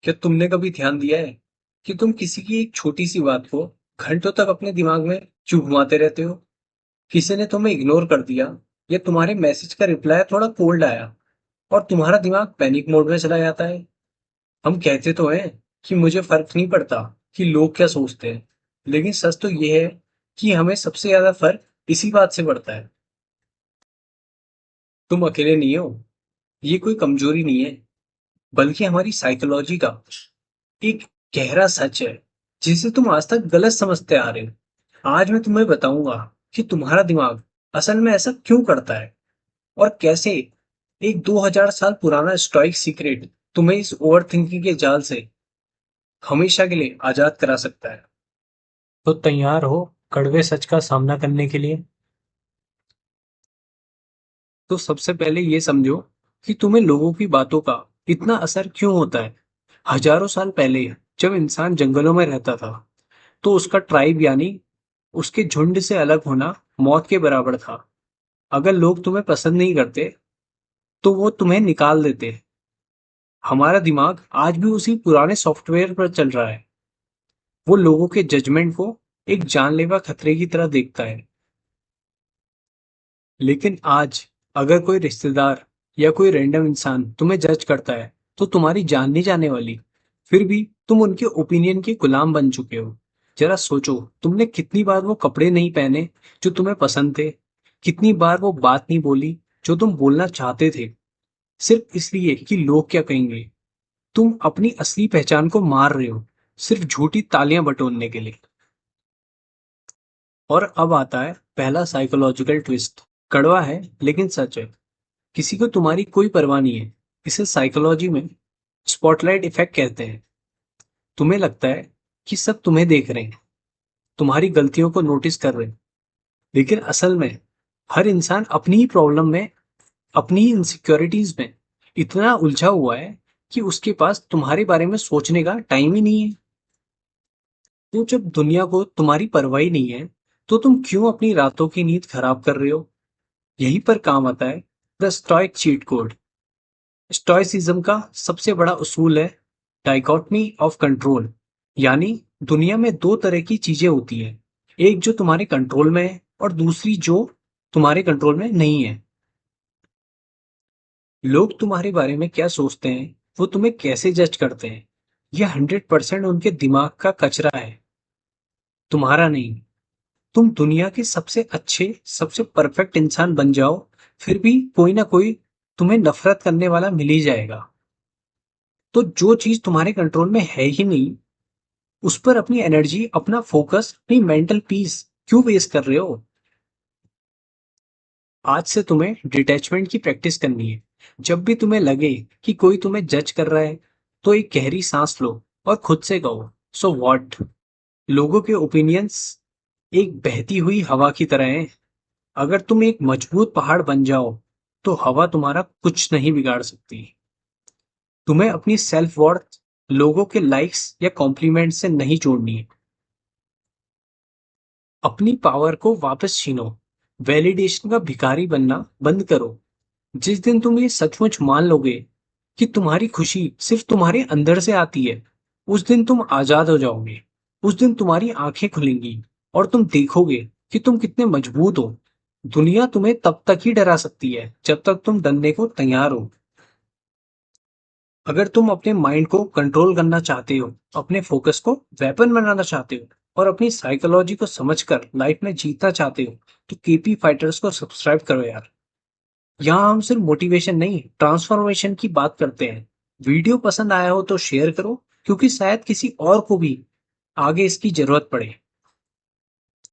क्या तुमने कभी ध्यान दिया है कि तुम किसी की एक छोटी सी बात को घंटों तक अपने दिमाग में क्यों घुमाते रहते हो? किसी ने तुम्हें इग्नोर कर दिया या तुम्हारे मैसेज का रिप्लाई थोड़ा कोल्ड आया और तुम्हारा दिमाग पैनिक मोड में चला जाता है। हम कहते तो हैं कि मुझे फर्क नहीं पड़ता कि लोग क्या सोचते हैं, लेकिन सच तो ये है कि हमें सबसे ज्यादा फर्क इसी बात से पड़ता है। तुम अकेले नहीं हो। ये कोई कमजोरी नहीं है, बल्कि हमारी साइकोलॉजी का एक गहरा सच है जिसे तुम आज तक गलत समझते आ रहे हो। आज मैं तुम्हें बताऊंगा कि तुम्हारा दिमाग असल में ऐसा क्यों करता है और कैसे एक 2000 साल पुराना स्टोइक सीक्रेट तुम्हें इस ओवर थिंकिंग के जाल से हमेशा के लिए आजाद करा सकता है। तो तैयार हो कड़वे सच का सामना करने के लिए। तो सबसे पहले ये समझो कि तुम्हें लोगों की बातों का इतना असर क्यों होता है। हजारों साल पहले जब इंसान जंगलों में रहता था, तो उसका ट्राइब यानी उसके झुंड से अलग होना मौत के बराबर था। अगर लोग तुम्हें पसंद नहीं करते, तो वो तुम्हें निकाल देते। हमारा दिमाग आज भी उसी पुराने सॉफ्टवेयर पर चल रहा है। वो लोगों के जजमेंट को एक जानलेवा खतरे की तरह देखता है। लेकिन आज अगर कोई रिश्तेदार या कोई रैंडम इंसान तुम्हें जज करता है, तो तुम्हारी जान नहीं जाने वाली। फिर भी तुम उनके ओपिनियन के गुलाम बन चुके हो। जरा सोचो, तुमने कितनी बार वो कपड़े नहीं पहने जो तुम्हें पसंद थे, कितनी बार वो बात नहीं बोली जो तुम बोलना चाहते थे, सिर्फ इसलिए कि लोग क्या कहेंगे। तुम अपनी असली पहचान को मार रहे हो, सिर्फ झूठी तालियां बटोरने के लिए। और अब आता है पहला साइकोलॉजिकल ट्विस्ट। कड़वा है लेकिन सच है। किसी को तुम्हारी कोई परवाह नहीं है। इसे साइकोलॉजी में स्पॉटलाइट इफेक्ट कहते हैं। तुम्हें लगता है कि सब तुम्हें देख रहे हैं, तुम्हारी गलतियों को नोटिस कर रहे हैं, लेकिन असल में हर इंसान अपनी ही प्रॉब्लम में, अपनी ही इनसिक्योरिटीज में इतना उलझा हुआ है कि उसके पास तुम्हारे बारे में सोचने का टाइम ही नहीं है। तो जब दुनिया को तुम्हारी परवाह ही नहीं है, तो तुम क्यों अपनी रातों की नींद खराब कर रहे हो? यहीं पर काम आता है the stoic cheat code. Stoicism का सबसे बड़ा उसूल है डाइकोटमी ऑफ कंट्रोल। यानी दुनिया में दो तरह की चीजें होती हैं, एक जो तुम्हारे कंट्रोल में है और दूसरी जो तुम्हारे कंट्रोल में नहीं है। लोग तुम्हारे बारे में क्या सोचते हैं, वो तुम्हें कैसे जज करते हैं, यह 100% उनके दिमाग का कचरा है, तुम्हारा नहीं। तुम दुनिया के सबसे अच्छे, सबसे परफेक्ट इंसान बन जाओ, फिर भी कोई ना कोई तुम्हें नफरत करने वाला मिल ही जाएगा। तो जो चीज तुम्हारे कंट्रोल में है ही नहीं, उस पर अपनी एनर्जी, अपना फोकस, अपनी मेंटल पीस क्यों वेस्ट कर रहे हो? आज से तुम्हें डिटैचमेंट की प्रैक्टिस करनी है। जब भी तुम्हें लगे कि कोई तुम्हें जज कर रहा है, तो एक गहरी सांस लो और खुद से कहो, सो व्हाट। लोगों के ओपिनियंस एक बहती हुई हवा की तरह हैं। अगर तुम एक मजबूत पहाड़ बन जाओ, तो हवा तुम्हारा कुछ नहीं बिगाड़ सकती। तुम्हें अपनी सेल्फ वर्थ लोगों के लाइक्स या कॉम्प्लीमेंट से नहीं जोड़नी है। अपनी पावर को वापस छीनो। वैलिडेशन का भिखारी बनना बंद करो। जिस दिन तुम ये सचमुच मान लोगे कि तुम्हारी खुशी सिर्फ तुम्हारे अंदर से आती है, उस दिन तुम आजाद हो जाओगे। उस दिन तुम्हारी आंखें खुलेंगी और तुम देखोगे कि तुम कितने मजबूत हो। दुनिया तुम्हें तब तक ही डरा सकती है जब तक तुम डरने को तैयार हो। अगर तुम अपने माइंड को कंट्रोल करना चाहते हो, अपने फोकस को वेपन बनाना चाहते हो और अपनी साइकोलॉजी को समझकर लाइफ में जीतना चाहते हो, तो केपी फाइटर्स को सब्सक्राइब करो यार। यहाँ हम सिर्फ मोटिवेशन नहीं, ट्रांसफॉर्मेशन की बात करते हैं। वीडियो पसंद आया हो तो शेयर करो, क्योंकि शायद किसी और को भी आगे इसकी जरूरत पड़े।